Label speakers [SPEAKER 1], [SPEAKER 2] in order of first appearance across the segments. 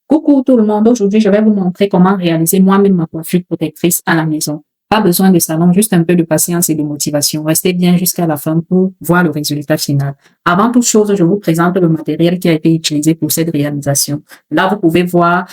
[SPEAKER 1] Coucou tout le monde, aujourd'hui je vais vous montrer comment réaliser moi-même ma coiffure protectrice à la maison. Pas besoin de salon, juste un peu de patience et de motivation. Restez bien jusqu'à la fin pour voir le résultat final. Avant toute chose, je vous présente le matériel qui a été utilisé pour cette réalisation. Là, vous pouvez voir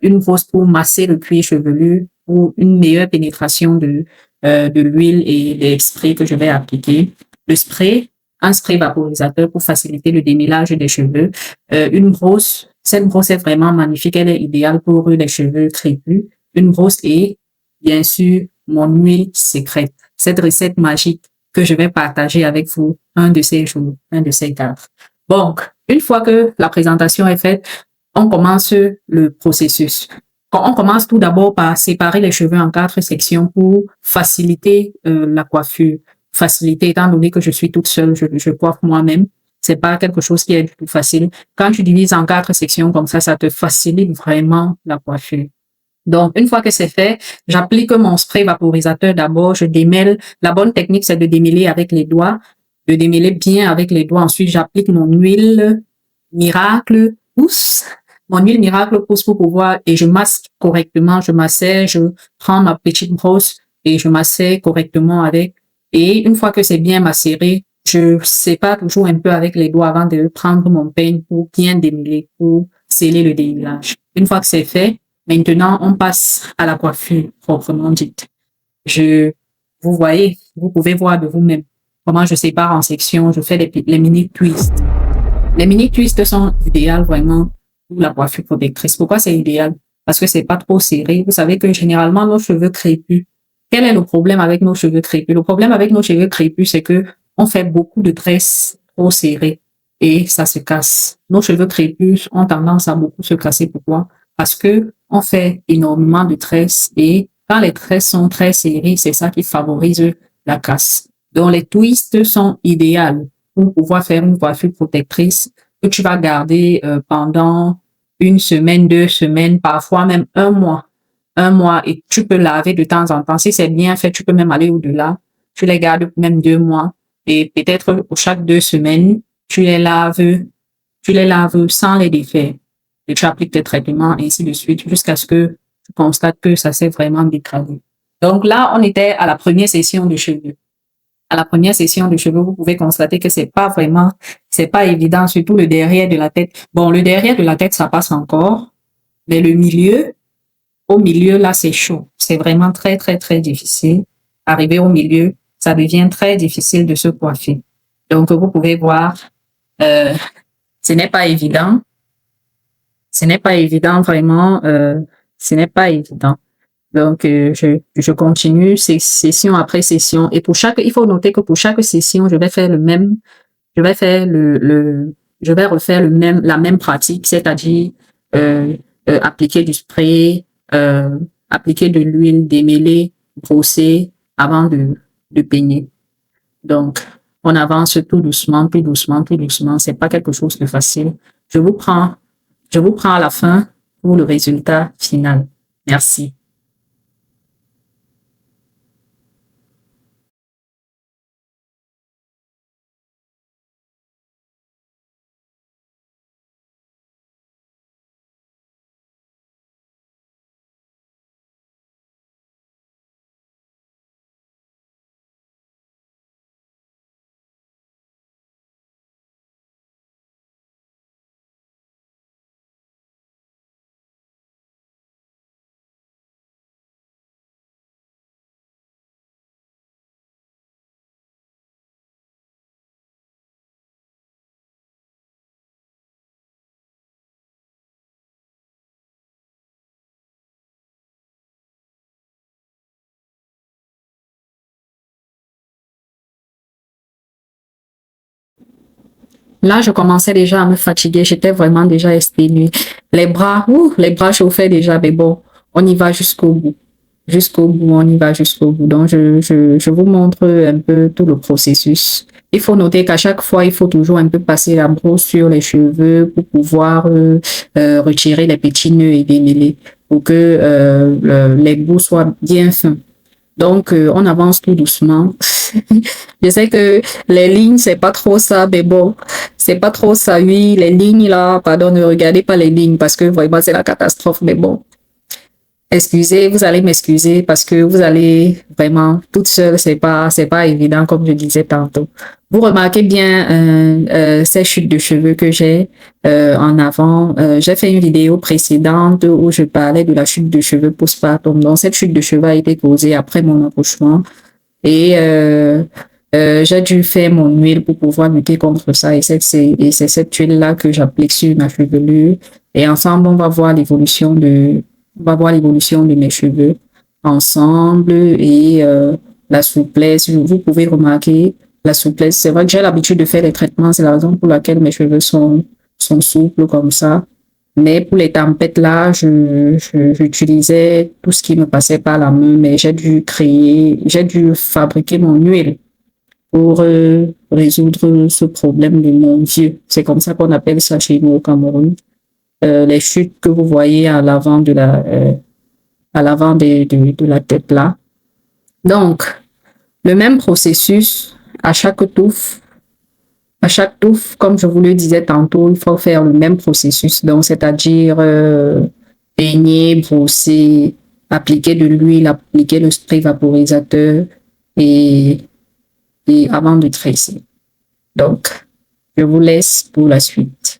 [SPEAKER 1] une brosse pour masser le cuir chevelu pour une meilleure pénétration de l'huile et des sprays que je vais appliquer. Le spray, un spray vaporisateur pour faciliter le démêlage des cheveux. Une brosse, cette brosse est vraiment magnifique, elle est idéale pour les cheveux crépus. Une brosse et, bien sûr, mon huile secrète. Cette recette magique que je vais partager avec vous un de ces jours, un de ces quatre. Donc, une fois que la présentation est faite, on commence le processus. On commence tout d'abord par séparer les cheveux en 4 sections pour faciliter la coiffure. Faciliter étant donné que je suis toute seule, je coiffe moi-même. C'est pas quelque chose qui est du tout facile. Quand tu divises en 4 sections comme ça te facilite vraiment la coiffure. Donc, une fois que c'est fait, j'applique mon spray vaporisateur d'abord, je démêle. La bonne technique, c'est de démêler avec les doigts, de démêler bien avec les doigts. Ensuite, j'applique mon huile miracle pousse. Mon huile miracle pousse pour pouvoir, et je masse correctement, je massais, je prends ma petite brosse et je massais correctement avec. Et une fois que c'est bien macéré, je sépare toujours un peu avec les doigts avant de prendre mon peigne pour bien démêler, pour sceller le démêlage. Une fois que c'est fait, maintenant, on passe à la coiffure proprement dite. Vous voyez, vous pouvez voir de vous-même comment je sépare en sections, je fais les mini twists. Les mini twists sont idéales vraiment pour la coiffure protectrice. Pourquoi c'est idéal? Parce que c'est pas trop serré. Vous savez que généralement, nos cheveux crépus, quel est le problème avec nos cheveux crépus? Le problème avec nos cheveux crépus, c'est que on fait beaucoup de tresses trop serrées et ça se casse. Nos cheveux crépus ont tendance à beaucoup se casser. Pourquoi? Parce que on fait énormément de tresses et quand les tresses sont très serrées, c'est ça qui favorise la casse. Donc, les twists sont idéales pour pouvoir faire une coiffure protectrice que tu vas garder pendant 1 semaine, 2 semaines, parfois même 1 mois. 1 mois et tu peux laver de temps en temps. Si c'est bien fait, tu peux même aller au-delà. Tu les gardes même 2 mois et peut-être chaque 2 semaines, tu les laves sans les défaire. Et tu appliques tes traitements, et ainsi de suite, jusqu'à ce que tu constates que ça s'est vraiment dégradé. Donc là, on était à la première session de cheveux. À la première session de cheveux, vous pouvez constater que c'est pas évident, surtout le derrière de la tête. Bon, le derrière de la tête, ça passe encore, mais au milieu, là, c'est chaud. C'est vraiment très, très, très difficile. Arrivé au milieu, ça devient très difficile de se coiffer. Donc, vous pouvez voir, ce n'est pas évident. Ce n'est pas évident vraiment, ce n'est pas évident. Donc, je continue session après session. Et il faut noter que pour chaque session, je vais faire la même pratique, c'est-à-dire, appliquer du spray, appliquer de l'huile, démêler, brosser avant de peigner. Donc, on avance tout doucement, tout doucement, tout doucement. C'est pas quelque chose de facile. Je vous prends à la fin pour le résultat final. Merci. Là, je commençais déjà à me fatiguer. J'étais vraiment déjà exténuée. Les bras chauffaient déjà, mais bon, on y va jusqu'au bout. Jusqu'au bout, on y va jusqu'au bout. Donc, je vous montre un peu tout le processus. Il faut noter qu'à chaque fois, il faut toujours un peu passer la brosse sur les cheveux pour pouvoir retirer les petits nœuds et démêler pour que les bouts soient bien fins. Donc, on avance tout doucement. Je sais que les lignes, c'est pas trop ça, mais bon, c'est pas trop ça. Oui, les lignes là, pardon, ne regardez pas les lignes parce que vraiment, c'est la catastrophe. Mais bon, excusez, vous allez m'excuser parce que vous allez vraiment toute seule, c'est pas évident comme je disais tantôt. Vous remarquez bien ces chutes de cheveux que j'ai en avant. J'ai fait une vidéo précédente où je parlais de la chute de cheveux postpartum. Donc cette chute de cheveux a été causée après mon accouchement et j'ai dû faire mon huile pour pouvoir lutter contre ça. Et c'est cette huile-là que j'applique sur ma chevelure. Et ensemble, on va voir l'évolution de mes cheveux ensemble et la souplesse. Vous pouvez remarquer la souplesse. C'est vrai que j'ai l'habitude de faire des traitements. C'est la raison pour laquelle mes cheveux sont souples comme ça. Mais pour les tempêtes là, j'utilisais tout ce qui me passait par la main, mais j'ai dû fabriquer mon huile pour résoudre ce problème de mon vieux. C'est comme ça qu'on appelle ça chez nous au Cameroun. Les chutes que vous voyez à l'avant à l'avant de la tête là. Donc, le même processus à chaque touffe. À chaque touffe, comme je vous le disais tantôt, il faut faire le même processus. Donc, c'est-à-dire peigner, brosser, appliquer de l'huile, appliquer le spray vaporisateur et, et avant de tresser. Donc, je vous laisse pour la suite.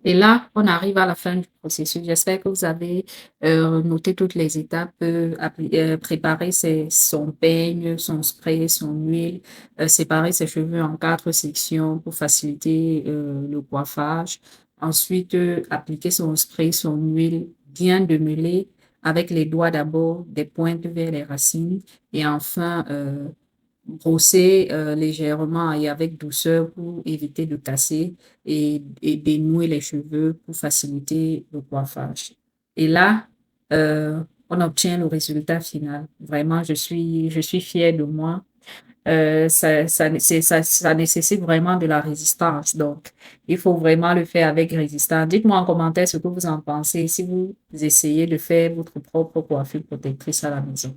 [SPEAKER 1] Et là, on arrive à la fin du processus. J'espère que vous avez noté toutes les étapes, préparer son peigne, son spray, son huile, séparer ses cheveux en 4 sections pour faciliter le coiffage. Ensuite, appliquer son spray, son huile, bien démêler avec les doigts d'abord des pointes vers les racines et enfin brosser légèrement et avec douceur pour éviter de casser et dénouer les cheveux pour faciliter le coiffage. Et là, on obtient le résultat final. Vraiment, je suis fière de moi. ça nécessite vraiment de la résistance. Donc, il faut vraiment le faire avec résistance. Dites-moi en commentaire ce que vous en pensez si vous essayez de faire votre propre coiffure protectrice à la maison.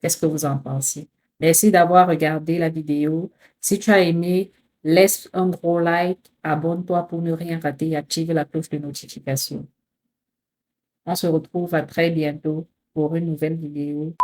[SPEAKER 1] Qu'est-ce que vous en pensez? Merci d'avoir regardé la vidéo. Si tu as aimé, laisse un gros like, abonne-toi pour ne rien rater et active la cloche de notification. On se retrouve à très bientôt pour une nouvelle vidéo.